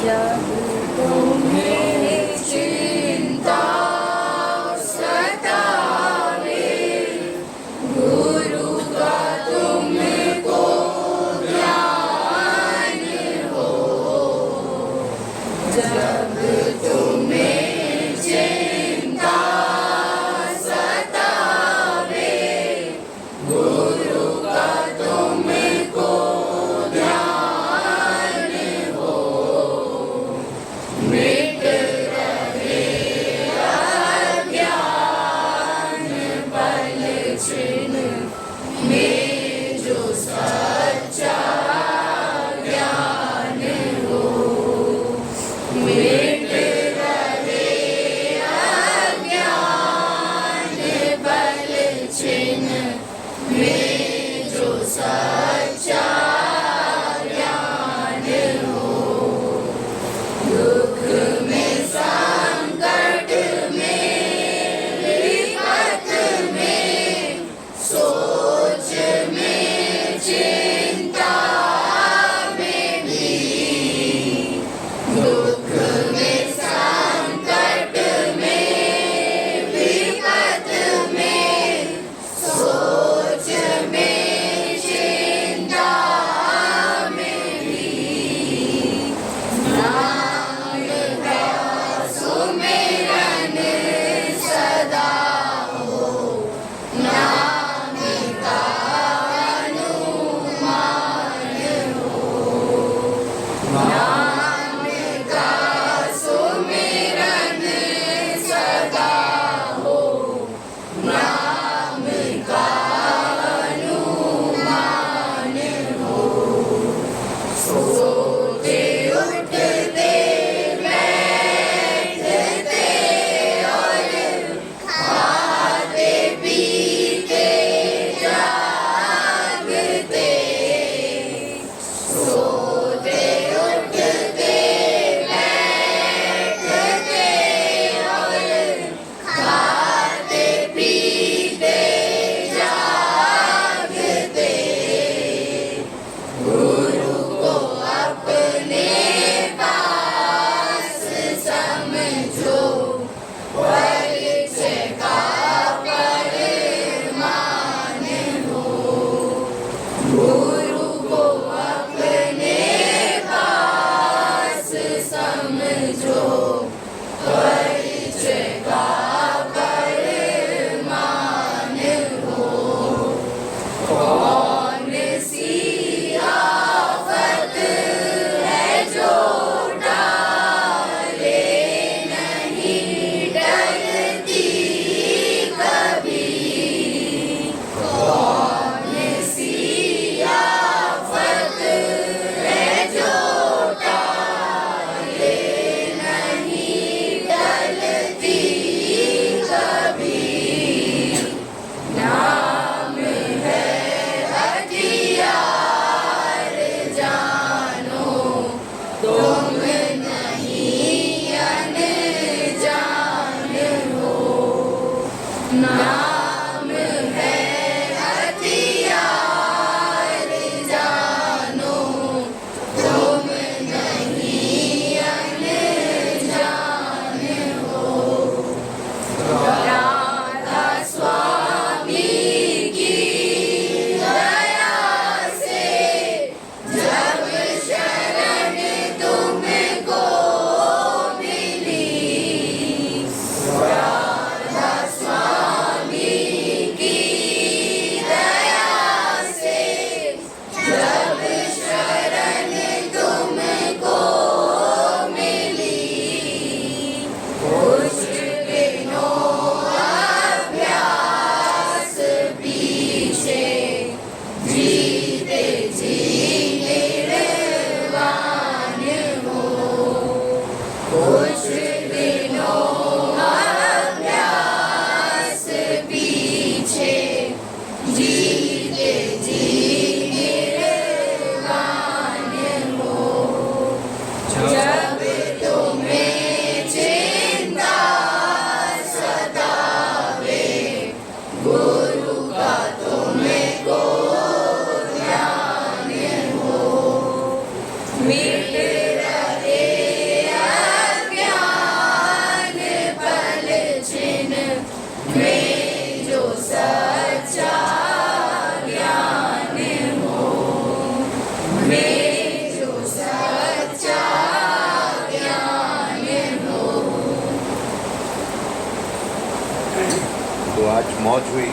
जब तुम्हें चिंता सतावे, गुरु का तुमको ध्यान हो। जब तुम्हें चिंता सतावे, गुरु का तुमको ध्यान हो। मिट रहे अज्ञान पल क्षण में जो सच्चा ज्ञान हो। तो आज मौज हुई।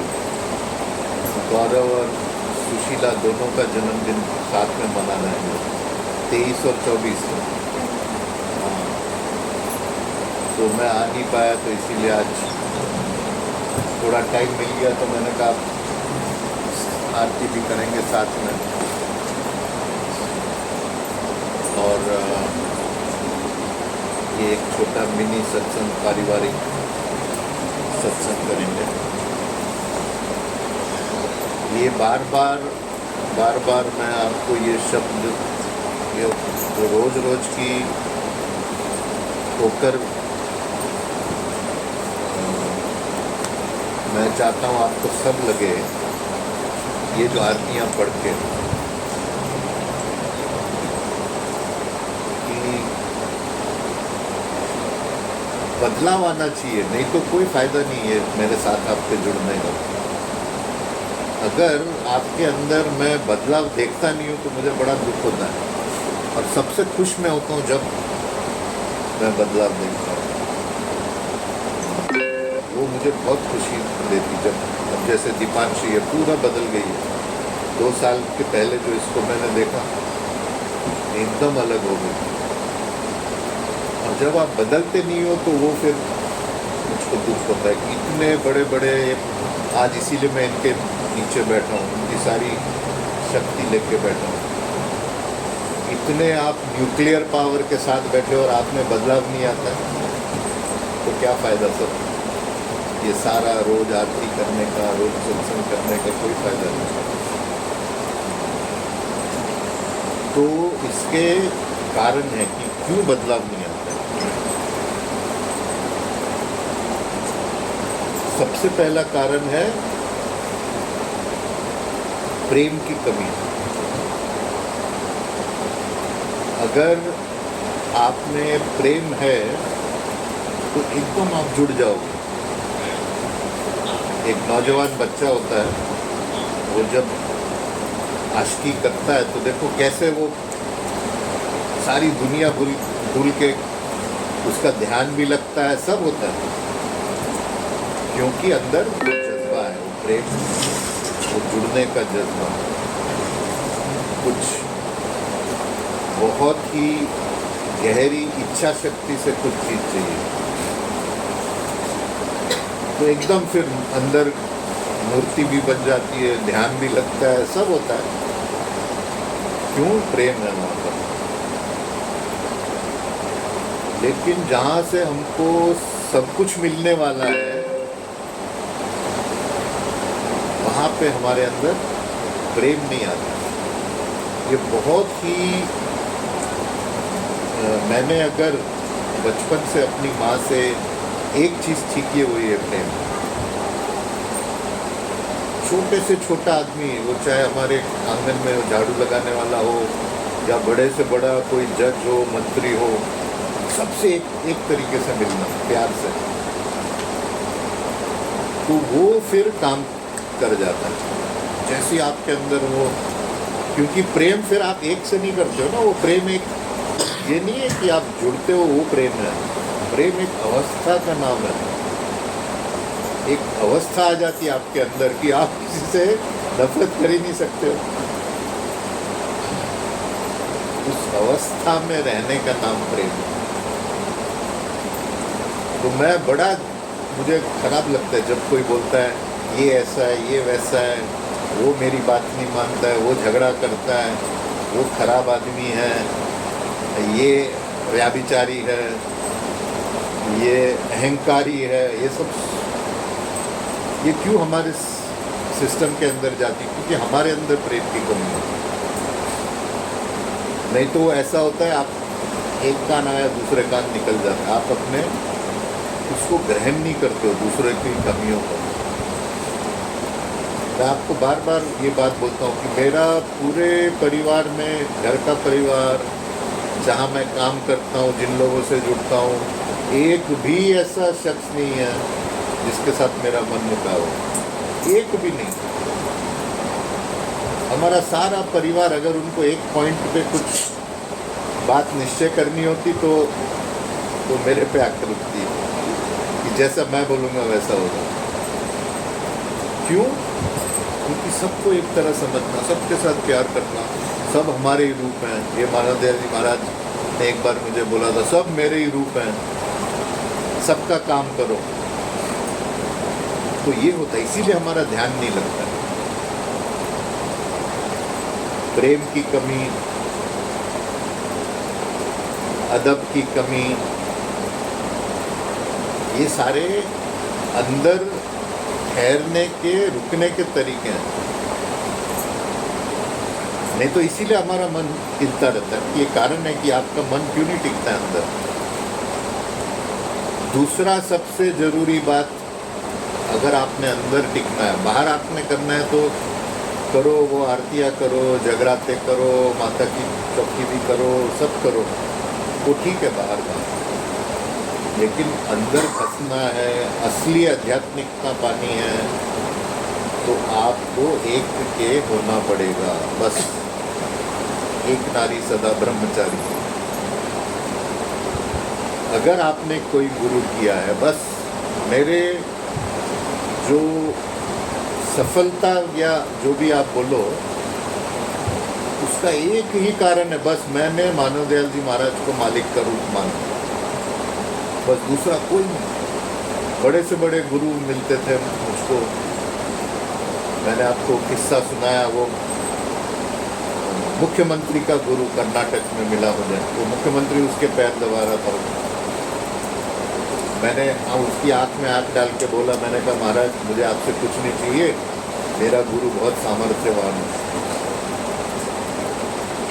गौरव और सुशीला दोनों का जन्मदिन साथ में मना रहे हैं, 23 और 24 को। हाँ, तो मैं आ नहीं पाया, तो इसीलिए आज थोड़ा टाइम मिल गया, तो मैंने कहा आरती भी करेंगे साथ में। और ये एक छोटा मिनी सत्संग, पारिवारिक सत्संग करेंगे। ये बार बार मैं आपको ये शब्द, ये रोज की होकर मैं चाहता हूँ आपको सब लगे, ये जो आरतियाँ पढ़ के, कि बदलाव आना चाहिए, नहीं तो कोई फ़ायदा नहीं है मेरे साथ आपके जुड़ने का। अगर आपके अंदर मैं बदलाव देखता नहीं हूँ तो मुझे बड़ा दुख होता है, और सबसे खुश मैं होता हूँ जब मैं बदलाव देखता हूँ। वो मुझे बहुत खुशी देती जब, अब जैसे दीपांशी है, पूरा बदल गई है। 2 साल के पहले जो इसको मैंने देखा, एकदम अलग हो गई। और जब आप बदलते नहीं हो तो वो फिर मुझको दुख होता है कि इतने बड़े बड़े, आज इसीलिए मैं इनके नीचे बैठा हूँ, उनकी सारी शक्ति लेके बैठा हूँ। इतने आप न्यूक्लियर पावर के साथ बैठे और आप में बदलाव नहीं आता है, तो क्या फ़ायदा सब? ये सारा रोज आरती करने का, रोज सत्संग करने का कोई फ़ायदा नहीं। तो इसके कारण है कि क्यों बदलाव नहीं आता है। सबसे पहला कारण है प्रेम की कमी। अगर आप में प्रेम है तो एकदम आप जुड़ जाओगे। एक नौजवान बच्चा होता है, वो जब आशिकी करता है तो देखो कैसे वो सारी दुनिया भूल के उसका ध्यान भी लगता है, सब होता है, क्योंकि अंदर वो जज्बा है, वो प्रेम, वो जुड़ने का जज्बा। कुछ बहुत ही गहरी इच्छा शक्ति से कुछ चीज़ चाहिए, तो एकदम फिर अंदर मूर्ति भी बन जाती है, ध्यान भी लगता है, सब होता है। क्यों? प्रेम है वहाँ पर। लेकिन जहाँ से हमको सब कुछ मिलने वाला है, वहाँ पे हमारे अंदर प्रेम नहीं आता। ये बहुत ही मैंने अगर बचपन से अपनी माँ से एक चीज़ सीखी है, वो ये प्रेम। छोटे से छोटा आदमी, वो चाहे हमारे आंगन में झाड़ू लगाने वाला हो या बड़े से बड़ा कोई जज हो, मंत्री हो, सबसे एक तरीके से मिलना, प्यार से, तो वो फिर काम कर जाता है। जैसे आपके अंदर वो, क्योंकि प्रेम फिर आप एक से नहीं करते हो ना, वो प्रेम एक, ये नहीं है कि आप जुड़ते हो वो प्रेम है। प्रेम एक अवस्था का नाम है। एक अवस्था आ जाती है आपके अंदर कि आप किसी से नफरत कर ही नहीं सकते हो। उस अवस्था में रहने का नाम प्रेम है। तो मुझे खराब लगता है जब कोई बोलता है ये ऐसा है, ये वैसा है, वो मेरी बात नहीं मानता है, वो झगड़ा करता है, वो खराब आदमी है, ये व्याभिचारी है, ये अहंकारी है। ये क्यों हमारे सिस्टम के अंदर जाती? क्योंकि हमारे अंदर प्रेम की कमी है। नहीं तो ऐसा होता है, आप एक कान आया दूसरे कान निकल जाता है, आप अपने उसको ग्रहण नहीं करते हो, दूसरे की कमियों को। मैं आपको बार बार ये बात बोलता हूँ कि मेरा पूरे परिवार में, घर का परिवार, जहाँ मैं काम करता हूँ, जिन लोगों से जुड़ता हूँ, एक भी ऐसा शख्स नहीं है जिसके साथ मेरा मन मुटाव हो, एक भी नहीं। हमारा सारा परिवार, अगर उनको एक पॉइंट पे कुछ बात निश्चय करनी होती तो मेरे पे आकर रुकती है कि जैसा मैं बोलूँगा वैसा होगा। क्यों? क्योंकि सबको एक तरह समझना, सबके साथ प्यार करना, सब हमारे ही रूप हैं। ये मानव दयाल जी महाराज ने एक बार मुझे बोला था, सब मेरे ही रूप हैं, सबका काम करो। तो ये होता है, इसीलिए हमारा ध्यान नहीं लगता है। प्रेम की कमी, अदब की कमी, ये सारे अंदर ठहरने के, रुकने के तरीके हैं। नहीं तो इसीलिए हमारा मन टिकता रहता है। ये कारण है कि आपका मन क्यों नहीं टिकता अंदर। दूसरा सबसे जरूरी बात, अगर आपने अंदर टिकना है, बाहर आपने करना है तो करो, वो आरतियाँ करो, जगराते करो, माता की चौकी भी करो, सब करो, वो ठीक है बाहर का। लेकिन अंदर फंसना है, असली आध्यात्मिकता पानी है, तो आपको एक के होना पड़ेगा। बस एक नारी सदा ब्रह्मचारी। अगर आपने कोई गुरु किया है, बस मेरे जो सफलता या जो भी आप बोलो, उसका एक ही कारण है, बस मैंने मानव दयाल जी महाराज को मालिक का रूप माना, बस दूसरा कोई नहीं। बड़े से बड़े गुरु मिलते थे मुझको, मैंने आपको किस्सा सुनाया, वो मुख्यमंत्री का गुरु कर्नाटक में मिला मुझे, वो मुख्यमंत्री उसके पैर दबा रहा था। मैंने उसकी आंख में आंख डाल के बोला, मैंने कहा महाराज मुझे आपसे कुछ नहीं चाहिए, मेरा गुरु बहुत सामर्थ्यवान है।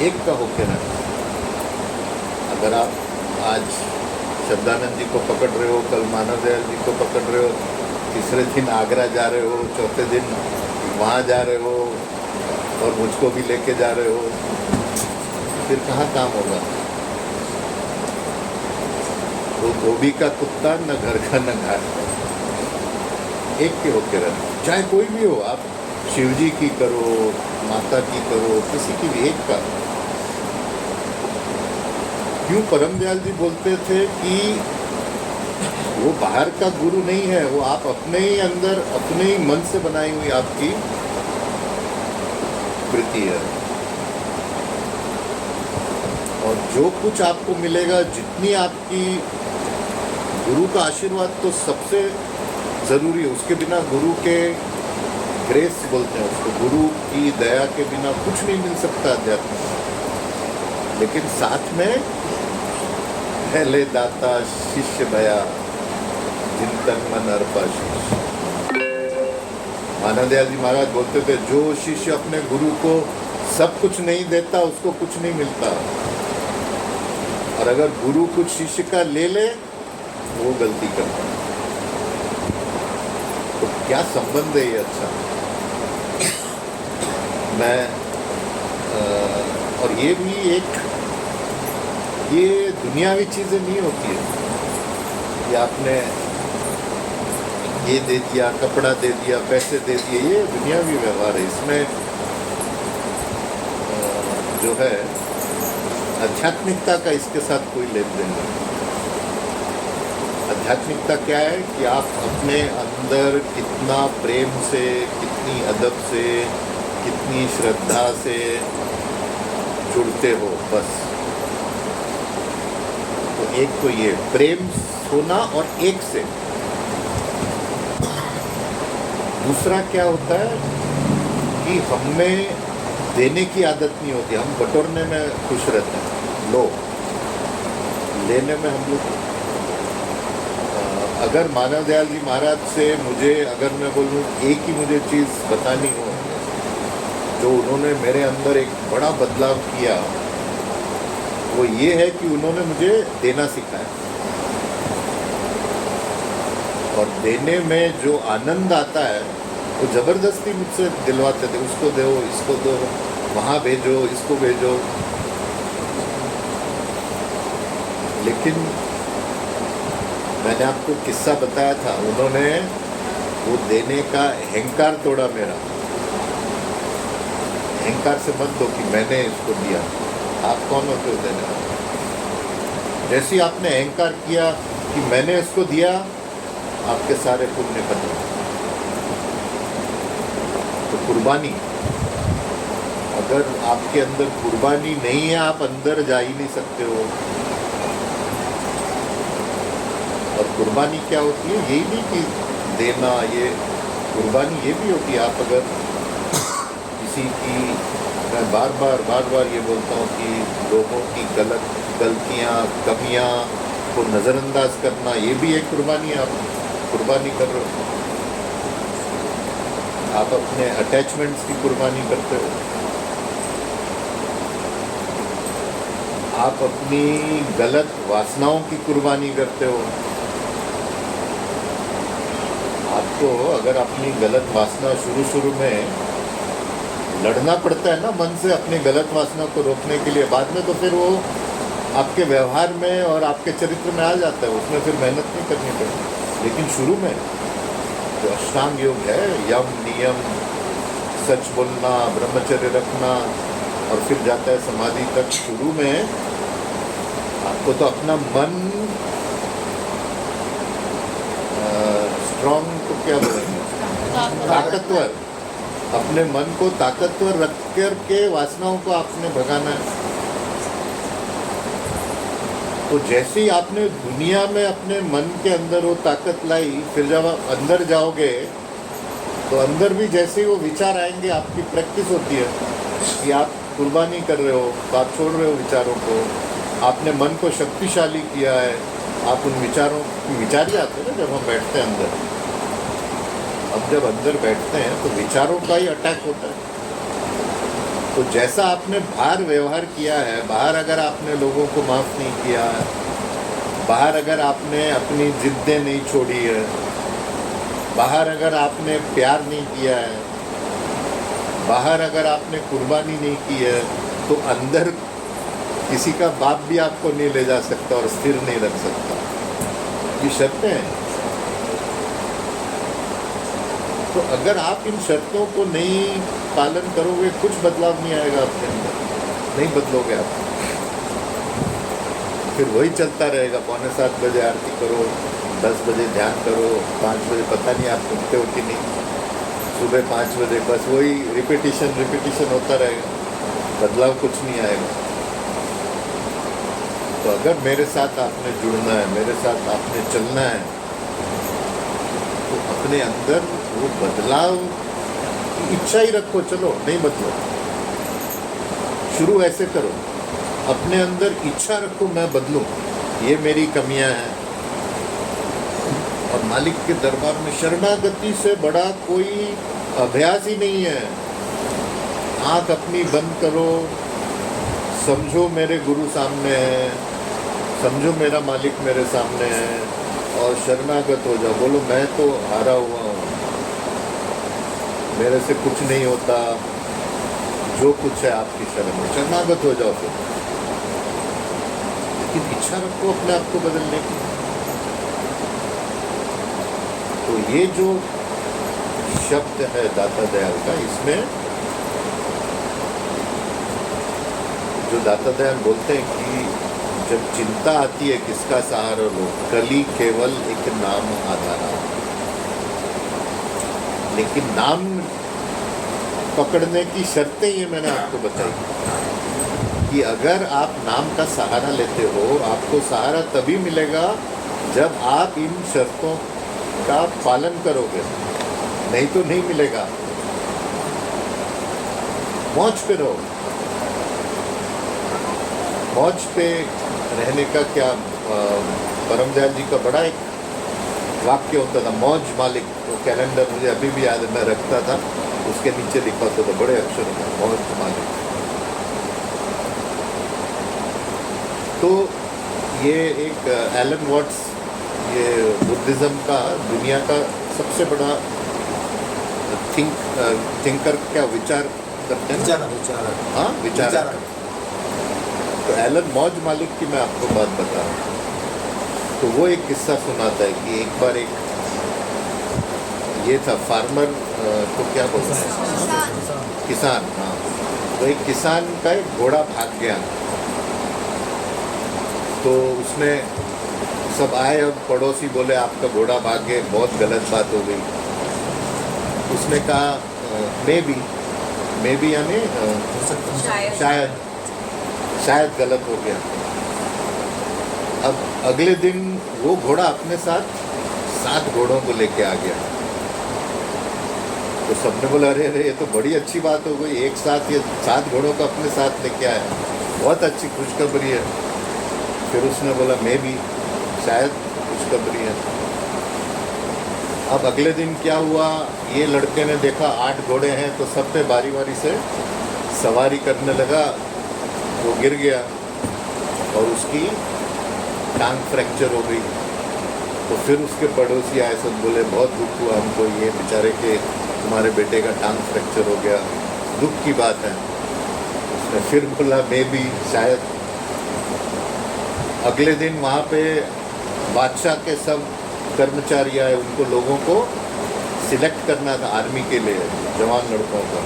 एक का होके ना, अगर आप आज शब्दानंद जी को पकड़ रहे हो, कल मानव दयाल जी को पकड़ रहे हो, तीसरे दिन आगरा जा रहे हो, चौथे दिन वहाँ जा रहे हो और मुझको भी लेके जा रहे हो, फिर कहाँ काम होगा? तो धोबी का कुत्ता न घर का न घाट का। एक के होके रहना, चाहे कोई भी हो, आप शिव जी की करो, माता की करो, किसी की भी एक का। क्यों परम दयाल जी बोलते थे कि वो बाहर का गुरु नहीं है, वो आप अपने ही अंदर, अपने ही मन से बनाई हुई आपकी कृति है। और जो कुछ आपको मिलेगा, जितनी आपकी गुरु का आशीर्वाद तो सबसे ज़रूरी है, उसके बिना गुरु के ग्रेस बोलते हैं उसको, गुरु की दया के बिना कुछ नहीं मिल सकता अध्यात्म। लेकिन साथ में पहले दाता शिष्य भया, चिंतन मन अर्पा शिष्य। मानव दयाल जी महाराज बोलते थे, जो शिष्य अपने गुरु को सब कुछ नहीं देता, उसको कुछ नहीं मिलता। और अगर गुरु कुछ शिष्य का ले ले, वो गलती करता है। तो क्या संबंध है ये? अच्छा, मैं और ये भी एक, ये दुनियावी चीज़ें नहीं होती है कि आपने ये दे दिया, कपड़ा दे दिया, पैसे दे दिए, ये दुनियावी व्यवहार है। इसमें जो है आध्यात्मिकता का इसके साथ कोई लेन देन नहीं। आध्यात्मिकता क्या है कि आप अपने अंदर कितना प्रेम से, कितनी अदब से, कितनी श्रद्धा से जुड़ते हो, बस। तो एक तो ये प्रेम होना और एक से। दूसरा क्या होता है कि हमें देने की आदत नहीं होती, हम बटोरने में खुश रहते हैं। लो, लेने में हम लोग, अगर मानव दयाल जी महाराज से मुझे, अगर मैं बोलूँ एक ही मुझे चीज़ बतानी हो, जो उन्होंने मेरे अंदर एक बड़ा बदलाव किया, वो ये है कि उन्होंने मुझे देना सिखाया। और देने में जो आनंद आता है, वो ज़बरदस्ती मुझसे दिलवाते थे, उसको दो, इसको दो, वहाँ भेजो, इसको भेजो। लेकिन मैंने आपको किस्सा बताया था, उन्होंने वो देने का अहंकार तोड़ा मेरा। अहंकार से मत दो कि मैंने इसको दिया, आप कौन होते हो देने वाले? जैसे आपने अहंकार किया कि मैंने इसको दिया, आपके सारे पुण्य खत्म। कुर्बानी, अगर आपके अंदर कुर्बानी नहीं है आप अंदर जा ही नहीं सकते हो। और कुर्बानी क्या होती है, यही नहीं कि देना, ये कुर्बानी ये भी होती है। आप अगर किसी की, मैं बार बार ये बोलता हूँ कि लोगों की गलतियाँ कमियाँ को नज़रअंदाज करना, ये भी एक कुर्बानी है। आप कुर्बानी कर रहे हो, आप अपने अटैचमेंट्स की कुर्बानी करते हो, आप अपनी गलत वासनाओं की कुर्बानी करते हो। आपको अगर अपनी गलत वासना शुरू में लड़ना पड़ता है ना मन से अपनी गलत वासना को रोकने के लिए, बाद में तो फिर वो आपके व्यवहार में और आपके चरित्र में आ जाता है, उसमें फिर मेहनत नहीं करनी पड़ती। लेकिन शुरू में जो अष्टांग योग है, यम नियम, सच बोलना, ब्रह्मचर्य रखना और फिर जाता है समाधि तक, शुरू में आपको तो अपना मन स्ट्रॉन्ग को क्या बोलेंगे, ताकतवर, अपने मन को ताकतवर रख कर के वासनाओं को आपने भगाना है। तो जैसे ही आपने दुनिया में अपने मन के अंदर वो ताकत लाई, फिर जब आप अंदर जाओगे तो अंदर भी जैसे ही वो विचार आएंगे, आपकी प्रैक्टिस होती है कि आप कुर्बानी कर रहे हो, तो आप छोड़ रहे हो विचारों को, आपने मन को शक्तिशाली किया है। आप उन विचारों की, विचार ही आते हैं ना जब हम बैठते हैं अंदर, अब जब अंदर बैठते हैं तो विचारों का ही अटैक होता है। तो जैसा आपने बाहर व्यवहार किया है, बाहर अगर आपने लोगों को माफ़ नहीं किया है, बाहर अगर आपने अपनी जिद्दें नहीं छोड़ी है, बाहर अगर आपने प्यार नहीं किया है, बाहर अगर आपने कुर्बानी नहीं की है, तो अंदर किसी का बाप भी आपको नहीं ले जा सकता और स्थिर नहीं रख सकता। ये शर्तें हैं। तो अगर आप इन शर्तों को नहीं पालन करोगे, कुछ बदलाव नहीं आएगा आपके अंदर, नहीं बदलोगे आप, फिर वही चलता रहेगा। 6:45 बजे आरती करो, 10 बजे ध्यान करो, 5 बजे पता नहीं आप उठते हो कि नहीं, सुबह 5 बजे, बस वही रिपीटिशन होता रहेगा, बदलाव कुछ नहीं आएगा। तो अगर मेरे साथ आपने जुड़ना है, मेरे साथ आपने चलना है, तो अपने अंदर वो बदलाव की इच्छा ही रखो। चलो नहीं बदलो, शुरू ऐसे करो, अपने अंदर इच्छा रखो मैं बदलूं, ये मेरी कमियां हैं। और मालिक के दरबार में शरणागति से बड़ा कोई अभ्यास ही नहीं है। आँख अपनी बंद करो, समझो मेरे गुरु सामने है, समझो मेरा मालिक मेरे सामने है, और शरणागत हो जाओ। बोलो मैं तो हारा हुआ हूँ, मेरे से कुछ नहीं होता, जो कुछ है आपकी शरण में, शरणागत हो जाओ फिर। लेकिन इच्छा रखो अपने आप को बदलने की। तो ये जो शब्द है दाता दयाल का, इसमें जो दाता दयाल बोलते हैं कि जब चिंता आती है किसका सहारा लो, कली केवल एक नाम आधारा। लेकिन नाम पकड़ने की शर्तें ये मैंने आपको बताई कि अगर आप नाम का सहारा लेते हो, आपको सहारा तभी मिलेगा जब आप इन शर्तों का पालन करोगे, नहीं तो नहीं मिलेगा। मौज पे रहो। मौज पे रहने का क्या, परम दयाल जी का बड़ा एक वाक्य होता था, मौज मालिक। वो कैलेंडर मुझे अभी भी याद है, मैं रखता था, उसके नीचे लिखा होता था बड़े अक्षरों में, मौज मालिक। तो ये एक एलन वॉट्स, ये बुद्धिज़्म का दुनिया का सबसे बड़ा थिंकर, क्या विचार करते हैं, हाँ विचार। तो एलन मौज मालिक की मैं आपको बात बता रहा हूँ। तो वो एक किस्सा सुनाता है कि एक बार एक ये था फार्मर को क्या बोलते हैं, किसान, हाँ। तो एक किसान का एक घोड़ा भाग गया। तो उसने सब आए और पड़ोसी बोले आपका घोड़ा भाग गया, बहुत गलत बात हो गई। उसने कहा मे बी यानी शायद शायद गलत हो गया। अब अगले दिन वो घोड़ा अपने साथ 7 घोड़ों को लेके आ गया। तो सबने बोला अरे अरे ये तो बड़ी अच्छी बात हो गई, एक साथ ये 7 घोड़ों को अपने साथ लेके आया, बहुत अच्छी खुशखबरी है। फिर उसने बोला मैं भी शायद खुशखबरी है। अब अगले दिन क्या हुआ, ये लड़के ने देखा 8 घोड़े हैं तो सब पे बारी बारी से सवारी करने लगा। वो गिर गया और उसकी टांग फ्रैक्चर हो गई। तो फिर उसके पड़ोसी आए, सब बोले बहुत दुख हुआ हमको, ये बेचारे के तुम्हारे बेटे का टांग फ्रैक्चर हो गया, दुख की बात है। उसने फिर बोला मैं भी शायद। अगले दिन वहाँ पे बादशाह के सब कर्मचारी आए, उनको लोगों को सिलेक्ट करना था आर्मी के लिए, जवान लड़कों का।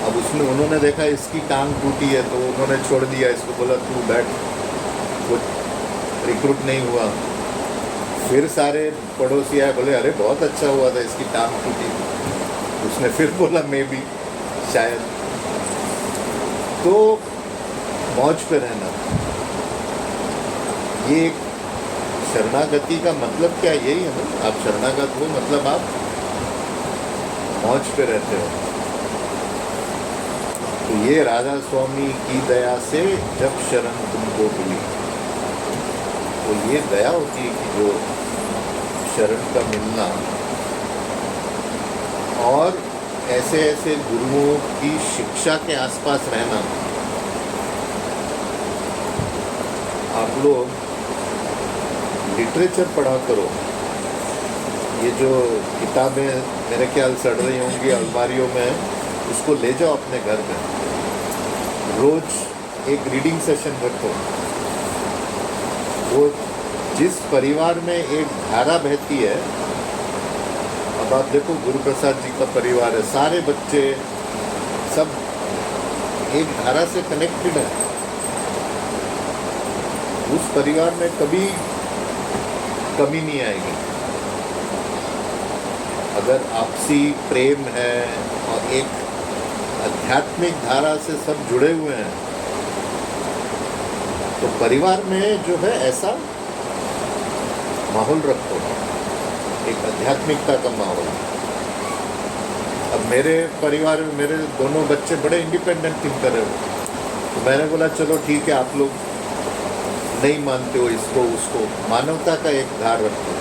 अब उसमें उन्होंने देखा इसकी टांग टूटी है तो उन्होंने छोड़ दिया इसको, बोला तू बैठ, वो रिक्रूट नहीं हुआ। फिर सारे पड़ोसी आए, बोले अरे बहुत अच्छा हुआ था इसकी टांग टूटी। उसने फिर बोला मैं भी शायद। तो मौज पे रहना, ये एक शरणागति का मतलब क्या यही है ना, आप शरणागत हो मतलब आप मौज पे रहते हो। तो ये राधा स्वामी की दया से जब शरण तुमको मिली, तो ये दया होती है कि जो शरण का मिलना और ऐसे ऐसे गुरुओं की शिक्षा के आसपास रहना। आप लोग लिटरेचर पढ़ा करो, ये जो किताबें मेरे ख्याल सड़ रही होंगी अलमारियों में, उसको ले जाओ अपने घर में, रोज एक रीडिंग सेशन रखो। वो जिस परिवार में एक धारा बहती है, अब आप देखो गुरु प्रसाद जी का परिवार है, सारे बच्चे सब एक धारा से कनेक्टेड है। उस परिवार में कभी कमी नहीं आएगी। अगर आपसी प्रेम है और एक आध्यात्मिक धारा से सब जुड़े हुए हैं, तो परिवार में जो है ऐसा माहौल रखो, एक आध्यात्मिकता का माहौल। अब मेरे परिवार में मेरे दोनों बच्चे बड़े इंडिपेंडेंट थिंकर हैं, तो मैंने बोला चलो ठीक है, आप लोग नहीं मानते हो इसको उसको, मानवता का एक धार रखो।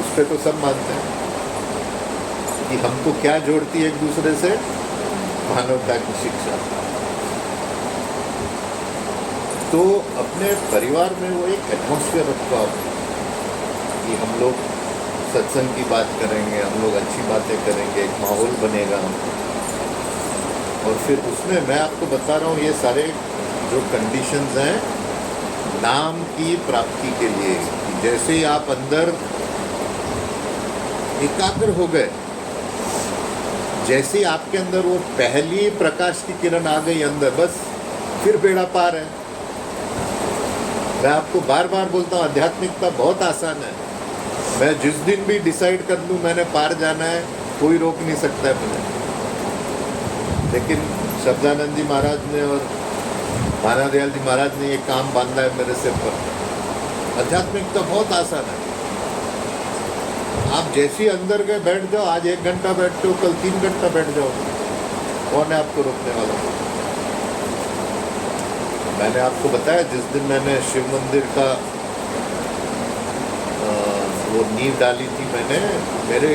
उस पर तो सब मानते हैं कि हमको क्या जोड़ती है एक दूसरे से, मानवता की शिक्षा। तो अपने परिवार में वो एक एटमॉस्फेयर रखो आप कि हम लोग सत्संग की बात करेंगे, हम लोग अच्छी बातें करेंगे, एक माहौल बनेगा। और फिर उसमें मैं आपको बता रहा हूँ ये सारे जो कंडीशंस हैं नाम की प्राप्ति के लिए। जैसे ही आप अंदर एकाग्र हो गए, जैसे ही आपके अंदर वो पहली प्रकाश की किरण आ गई अंदर, बस फिर बेड़ा पार है। मैं आपको बार बार बोलता हूँ आध्यात्मिकता बहुत आसान है। मैं जिस दिन भी डिसाइड कर लूँ मैंने पार जाना है, कोई रोक नहीं सकता है मुझे। लेकिन शब्दानंद जी महाराज ने और माना दयाल जी महाराज ने ये काम बांधा है मेरे सिर पर। आध्यात्मिकता बहुत आसान है। आप जैसे ही अंदर गए बैठ जाओ, आज 1 घंटा बैठते हो, कल 3 घंटा बैठ जाओ, कौन है आपको रोकने वाला? मैंने आपको बताया जिस दिन मैंने शिव मंदिर का वो नींव डाली थी, मैंने मेरे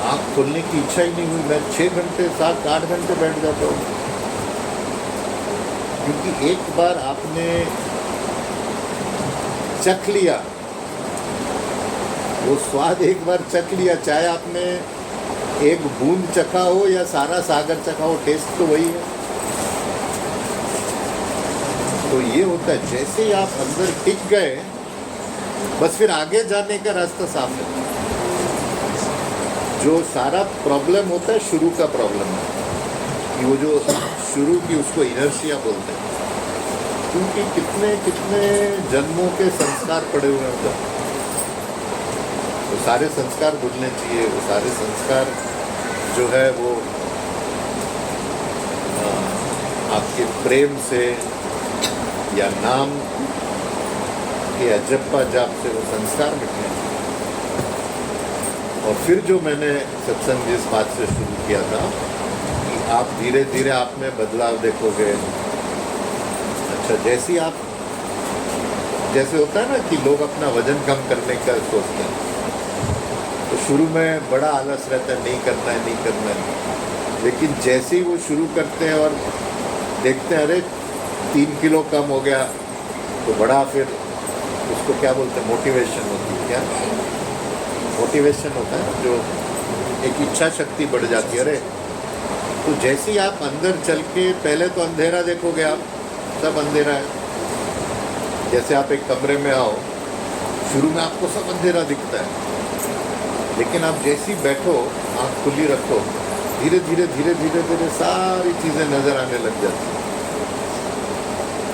आँख खोलने की इच्छा ही नहीं हुई। मैं 6 घंटे 7-8 घंटे बैठ जाता हूँ, क्योंकि एक बार आपने चख लिया वो स्वाद, एक बार चख लिया, चाहे आपने एक बूंद चखा हो या सारा सागर चखा हो, टेस्ट तो वही है। तो ये होता है, जैसे ही आप अंदर टिक गए बस फिर आगे जाने का रास्ता साफ है। जो सारा प्रॉब्लम होता है शुरू का प्रॉब्लम है, कि वो जो शुरू की उसको इनर्शिया बोलते हैं, क्योंकि कितने कितने जन्मों के संस्कार पड़े हुए हैं उधर। तो सारे संस्कार भूलने चाहिए, वो सारे संस्कार जो है वो आपके प्रेम से या नाम के अजप्पा जाप से वो संस्कार मिटने। और फिर जो मैंने सत्संग जिस बात से शुरू किया था कि आप धीरे धीरे आप में बदलाव देखोगे। अच्छा, जैसे होता है ना कि लोग अपना वजन कम करने का सोचते हैं, तो शुरू में बड़ा आलस रहता है, नहीं करना है। लेकिन जैसे ही वो शुरू करते हैं और देखते हैं अरे 3 किलो कम हो गया, तो बड़ा फिर उसको क्या बोलते हैं, मोटिवेशन होती है। क्या मोटिवेशन होता है, जो एक इच्छा शक्ति बढ़ जाती है। अरे तो जैसे ही आप अंदर चल के, पहले तो अंधेरा देखोगे आप, सब अंधेरा है। जैसे आप एक कमरे में आओ, शुरू में आपको सब अंधेरा दिखता है, लेकिन आप जैसे ही बैठो, आँख खुली रखो, धीरे धीरे सारी चीज़ें नज़र आने लग जाती हैं।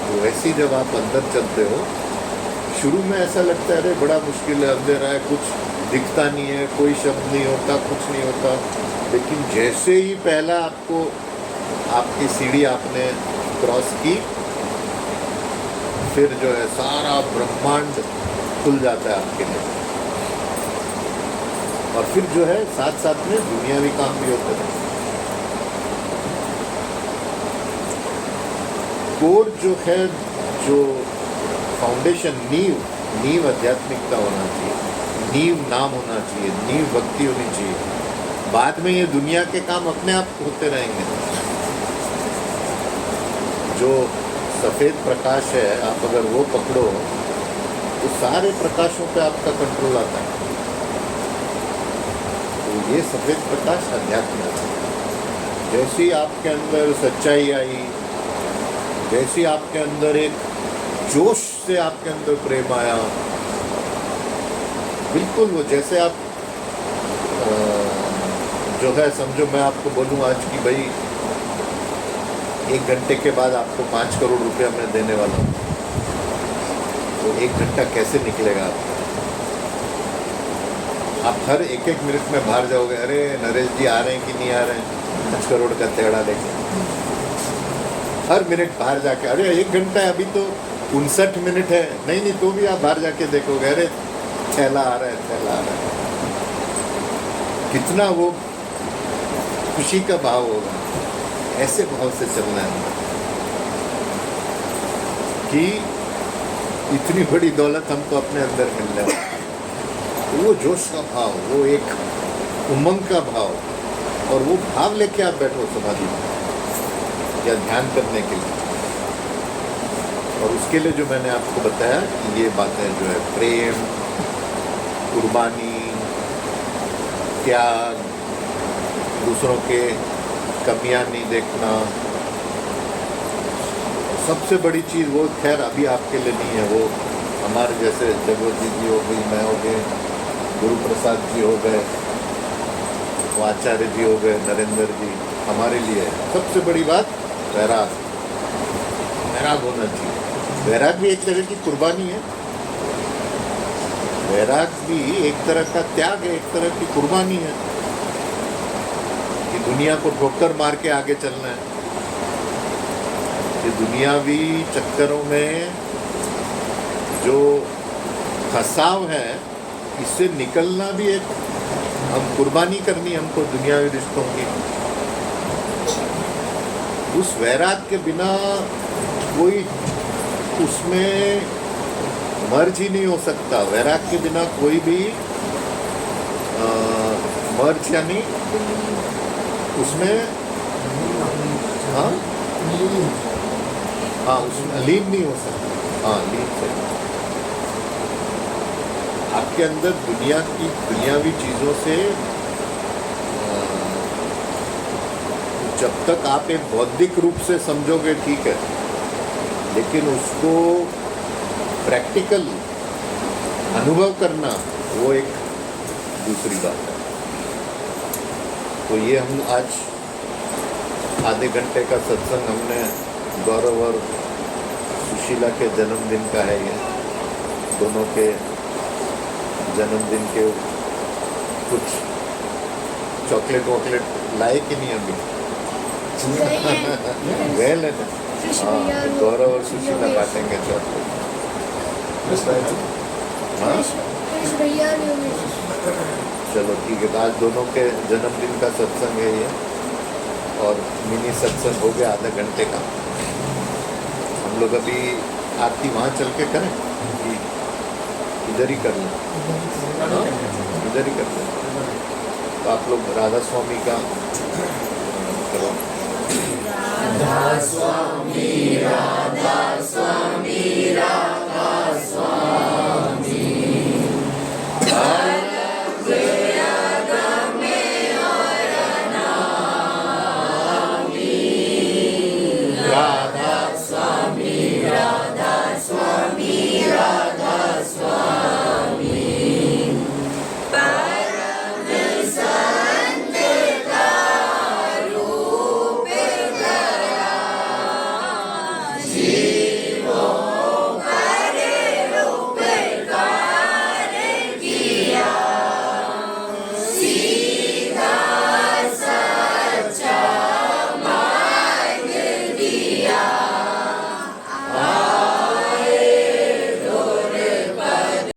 तो वैसे ही जब आप अंदर चलते हो, शुरू में ऐसा लगता है अरे बड़ा मुश्किल है, अंधेरा है, कुछ दिखता नहीं है, कोई शब्द नहीं होता, कुछ नहीं होता। लेकिन जैसे ही पहला आपकी सीढ़ी आपने क्रॉस की, फिर जो है सारा ब्रह्मांड खुल जाता है आपके लिए। और फिर जो है साथ साथ में दुनियावी काम भी होते हैं। कोर जो है, जो फाउंडेशन, नींव आध्यात्मिकता होना चाहिए, नींव नाम होना चाहिए, नींव भक्ति होनी चाहिए। बाद में ये दुनिया के काम अपने आप होते रहेंगे। जो सफ़ेद प्रकाश है, आप अगर वो पकड़ो तो सारे प्रकाशों पे आपका कंट्रोल आता है। तो ये सफ़ेद प्रकाश अध्यात्म है। जैसे ही आपके अंदर सच्चाई आई, जैसे ही आपके अंदर एक जोश से आपके अंदर प्रेम आया, बिल्कुल वो जैसे आप जो है, समझो मैं आपको बोलूँ आज कि भाई 1 घंटे के बाद आपको 5 करोड़ रुपया मैं देने वाला हूँ, तो 1 घंटा कैसे निकलेगा आपका? आप हर एक मिनट में बाहर जाओगे, अरे नरेश जी आ रहे हैं कि नहीं आ रहे हैं, 5 करोड़ का तेड़ा लेके। हर मिनट बाहर जाके, अरे 1 घंटा है, अभी तो 59 मिनट है, नहीं तो भी आप बाहर जाके देखोगे, अरे थैला आ रहा है। कितना वो खुशी का भाव होगा। ऐसे भाव से चलना है कि इतनी बड़ी दौलत हमको अपने अंदर मिलने वाली। वो जोश का भाव, वो एक उमंग का भाव, और वो भाव लेके आप बैठो समाधि में या ध्यान करने के लिए। और उसके लिए जो मैंने आपको बताया कि ये बातें जो है, प्रेम, कुर्बानी, त्याग, दूसरों के कमियां नहीं देखना, सबसे बड़ी चीज़ वो खैर अभी आपके लिए नहीं है, वो हमारे जैसे जगवती जी हो गई, मैं हो गए, गुरु प्रसाद जी हो गए, वो आचार्य जी हो गए, नरेंद्र जी, हमारे लिए है सबसे बड़ी बात वैराग होना चाहिए। वैराग भी एक तरह की कुर्बानी है, वैराग भी एक तरह का त्याग है, एक तरह की कुर्बानी है कि दुनिया को ठोकर मार के आगे चलना है। ये दुनियावी चक्करों में जो फंसाव है, इससे निकलना भी एक हम कुर्बानी करनी हमको दुनियावी रिश्तों की। उस वैराग के बिना कोई उसमें मर्ज ही नहीं हो सकता। वैराग के बिना कोई भी मर्ज यानी उसमें उसमें लीन नहीं हो सकता। लीन से आपके अंदर दुनियावी चीज़ों से जब तक आप एक बौद्धिक रूप से समझोगे ठीक है, लेकिन उसको प्रैक्टिकल अनुभव करना वो एक दूसरी बात है। तो ये हम आज आधे घंटे का सत्संग हमने गौरव और सुशीला के जन्मदिन का है। ये दोनों के जन्मदिन के कुछ चॉकलेट लाए कि नहीं अभी गए हैं। गए लेने कृष्ण हाँ भैया और वो गौरव और सुशीला योगेश। बांटेंगे चॉकलेट हाँ कृष्ण भैया और योगेश। चलो ठीक है, तो आज दोनों के जन्मदिन का सत्संग है ये, और मिनी सत्संग हो गया आधे घंटे का। हम लोग अभी आरती वहाँ चल के करें कि इधर ही कर लें? हाँ, इधर ही कर लें। तो आप लोग राधा स्वामी का करो। राधा स्वामी राधा।